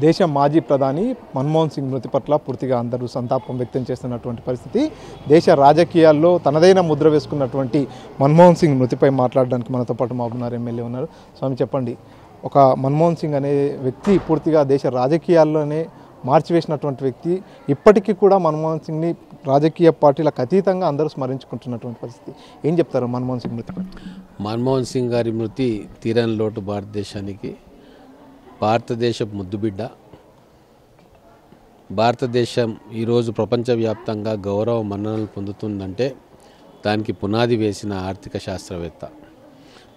దేశ మాజీ ప్రధాని మన్మోహన్ సింగ్ మృతి పట్ల పూర్తిగా అందరూ సంతాపం వ్యక్తం చేస్తున్నటువంటి పరిస్థితి. దేశ రాజకీయాల్లో తనదైన ముద్ర వేసుకున్నటువంటి మన్మోహన్ సింగ్ మృతిపై మాట్లాడడానికి మనతో పాటు మహబూబ్నగర్ ఎమ్మెల్యే ఉన్నారు. స్వామి, చెప్పండి, ఒక మన్మోహన్ సింగ్ అనే వ్యక్తి పూర్తిగా దేశ రాజకీయాల్లోనే మార్చివేసినటువంటి వ్యక్తి. ఇప్పటికీ కూడా మన్మోహన్ సింగ్ని రాజకీయ పార్టీలకు అతీతంగా అందరూ స్మరించుకుంటున్నటువంటి పరిస్థితి. ఏం చెప్తారు మన్మోహన్ సింగ్ మృతిపై? మన్మోహన్ సింగ్ గారి మృతి తీరని లోటు భారతదేశానికి. భారతదేశ ముద్దుబిడ్డ. భారతదేశం ఈరోజు ప్రపంచవ్యాప్తంగా గౌరవ మన్ననలు పొందుతుందంటే దానికి పునాది వేసిన ఆర్థిక శాస్త్రవేత్త.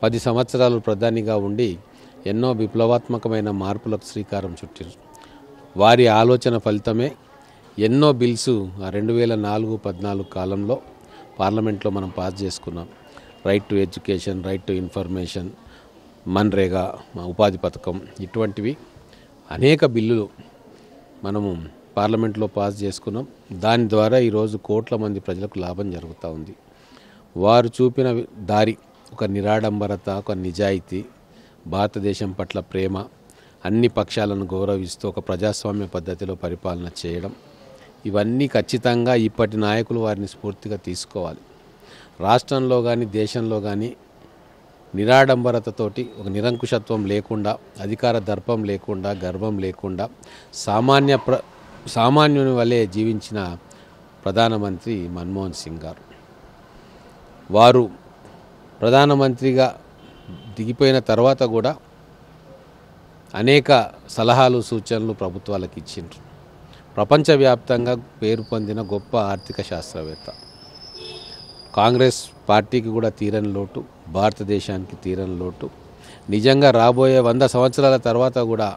10 సంవత్సరాలు ప్రధానిగా ఉండి ఎన్నో విప్లవాత్మకమైన మార్పులకు శ్రీకారం చుట్టారు. వారి ఆలోచన ఫలితమే ఎన్నో బిల్స్ 2004-14 కాలంలో పార్లమెంట్లో మనం పాస్ చేసుకున్నాం. Right to education, right to information, MNREGA, ఉపాధి పథకం, ఇటువంటివి అనేక బిల్లులు మనము పార్లమెంట్లో పాస్ చేసుకున్నాం. దాని ద్వారా ఈరోజు కోట్ల మంది ప్రజలకు లాభం జరుగుతూ ఉంది. వారు చూపిన దారి ఒక నిరాడంబరత, ఒక నిజాయితీ, భారతదేశం పట్ల ప్రేమ, అన్ని పక్షాలను గౌరవిస్తూ ఒక ప్రజాస్వామ్య పద్ధతిలో పరిపాలన చేయడం, ఇవన్నీ ఖచ్చితంగా ఇప్పటి నాయకులు వారిని స్ఫూర్తిగా తీసుకోవాలి. రాష్ట్రంలో కానీ దేశంలో కానీ నిరాడంబరతతోటి, ఒక నిరంకుశత్వం లేకుండా, అధికార దర్పం లేకుండా, గర్వం లేకుండా సామాన్యుని వలె జీవించిన ప్రధానమంత్రి మన్మోహన్ సింగ్ గారు. వారు ప్రధానమంత్రిగా దిగిపోయిన తర్వాత కూడా అనేక సలహాలు, సూచనలు ప్రభుత్వాలకు ఇచ్చిండ్రు. ప్రపంచవ్యాప్తంగా పేరు పొందిన గొప్ప ఆర్థిక శాస్త్రవేత్త. కాంగ్రెస్ పార్టీకి కూడా తీరని లోటు, భారతదేశానికి తీరని లోటు. నిజంగా రాబోయే 100 సంవత్సరాల తర్వాత కూడా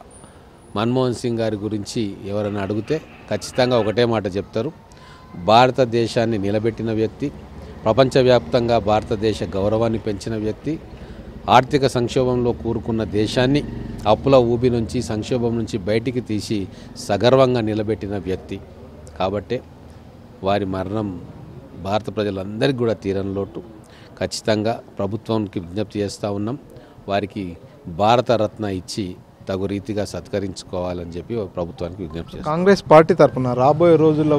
మన్మోహన్ సింగ్ గారి గురించి ఎవరైనా అడిగితే ఖచ్చితంగా ఒకటే మాట చెప్తారు: భారతదేశాన్ని నిలబెట్టిన వ్యక్తి, ప్రపంచవ్యాప్తంగా భారతదేశ గౌరవాన్ని పెంచిన వ్యక్తి, ఆర్థిక సంక్షోభంలో కూరుకున్న దేశాన్ని అప్పుల ఊబి నుంచి, సంక్షోభం నుంచి బయటికి తీసి సగర్వంగా నిలబెట్టిన వ్యక్తి. కాబట్టే వారి మరణం భారత ప్రజలందరికీ కూడా తీరని లోటు. ఖచ్చితంగా ప్రభుత్వానికి విజ్ఞప్తి చేస్తూ ఉన్నాం, వారికి భారతరత్న ఇచ్చి తగు రీతిగా సత్కరించుకోవాలని చెప్పి ప్రభుత్వానికి విజ్ఞప్తి చేస్తాం. కాంగ్రెస్ పార్టీ తరఫున రాబోయే రోజుల్లో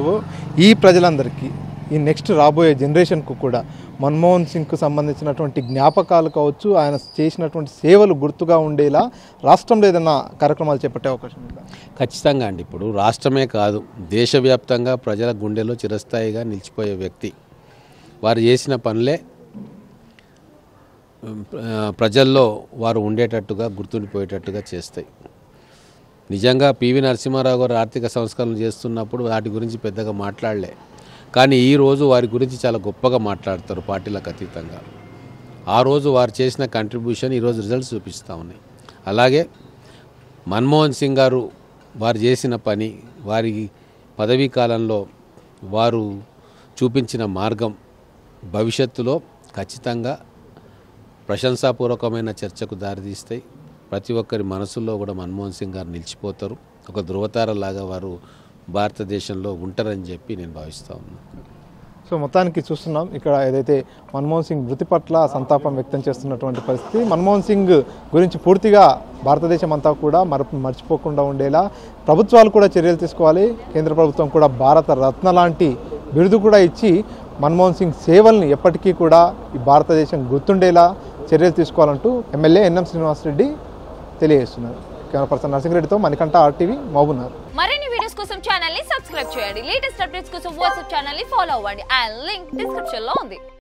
ఈ ప్రజలందరికీ, ఈ నెక్స్ట్ రాబోయే జనరేషన్కు కూడా మన్మోహన్ సింగ్కు సంబంధించినటువంటి జ్ఞాపకాలు కావచ్చు, ఆయన చేసినటువంటి సేవలు గుర్తుగా ఉండేలా రాష్ట్రంలో ఏదైనా కార్యక్రమాలు చేపట్టే అవకాశం ఉందా? ఖచ్చితంగా అండి. ఇప్పుడు రాష్ట్రమే కాదు, దేశవ్యాప్తంగా ప్రజల గుండెలో చిరస్థాయిగా నిలిచిపోయే వ్యక్తి. వారు చేసిన పనులే ప్రజల్లో వారు ఉండేటట్టుగా, గుర్తుండిపోయేటట్టుగా చేస్తాయి. నిజంగా పివి నరసింహారావు గారు ఆర్థిక సంస్కరణలు చేస్తున్నప్పుడు వాటి గురించి పెద్దగా మాట్లాడలే, కానీ ఈరోజు వారి గురించి చాలా గొప్పగా మాట్లాడతారు పార్టీలకు అతీతంగా. ఆ రోజు వారు చేసిన కంట్రిబ్యూషన్ ఈరోజు రిజల్ట్స్ చూపిస్తూ ఉన్నాయి. అలాగే మన్మోహన్ సింగ్ గారు వారు చేసిన పని, వారి పదవీ కాలంలో వారు చూపించిన మార్గం భవిష్యత్తులో ఖచ్చితంగా ప్రశంసాపూర్వకమైన చర్చకు దారితీస్తాయి. ప్రతి ఒక్కరి మనసుల్లో కూడా మన్మోహన్ సింగ్ గారు నిలిచిపోతారు. ఒక ధృవతారలాగా వారు భారతదేశంలో ఉంటారని చెప్పి నేను భావిస్తూ ఉన్నాను. సో మొత్తానికి చూస్తున్నాం, ఇక్కడ ఏదైతే మన్మోహన్ సింగ్ మృతి పట్ల సంతాపం వ్యక్తం చేస్తున్నటువంటి పరిస్థితి. మన్మోహన్ సింగ్ గురించి పూర్తిగా భారతదేశం అంతా కూడా మర్చిపోకుండా ఉండేలా ప్రభుత్వాలు కూడా చర్యలు తీసుకోవాలి. కేంద్ర ప్రభుత్వం కూడా భారత రత్న లాంటి బిరుదు కూడా ఇచ్చి మన్మోహన్ సింగ్ సేవల్ని ఎప్పటికీ కూడా ఈ భారతదేశం గుర్తుండేలా చర్యలు తీసుకోవాలంటూ ఎమ్మెల్యే ఎన్ఎం శ్రీనివాసరెడ్డి తెలియజేస్తున్నారు. కెమెరా పర్సన్ నరసింహరెడ్డితో మణికంఠ, RTV, మహబూబ్నగర్. మరిన్ని వీడియోస్ కోసం ఛానల్ ని సబ్స్క్రైబ్ చేయండి. లేటెస్ట్ అప్డేట్స్ కోసం వాట్సాప్ ఛానల్ ని ఫాలో అవ్వండి. ఆ లింక్ డిస్క్రిప్షన్ లో ఉంది.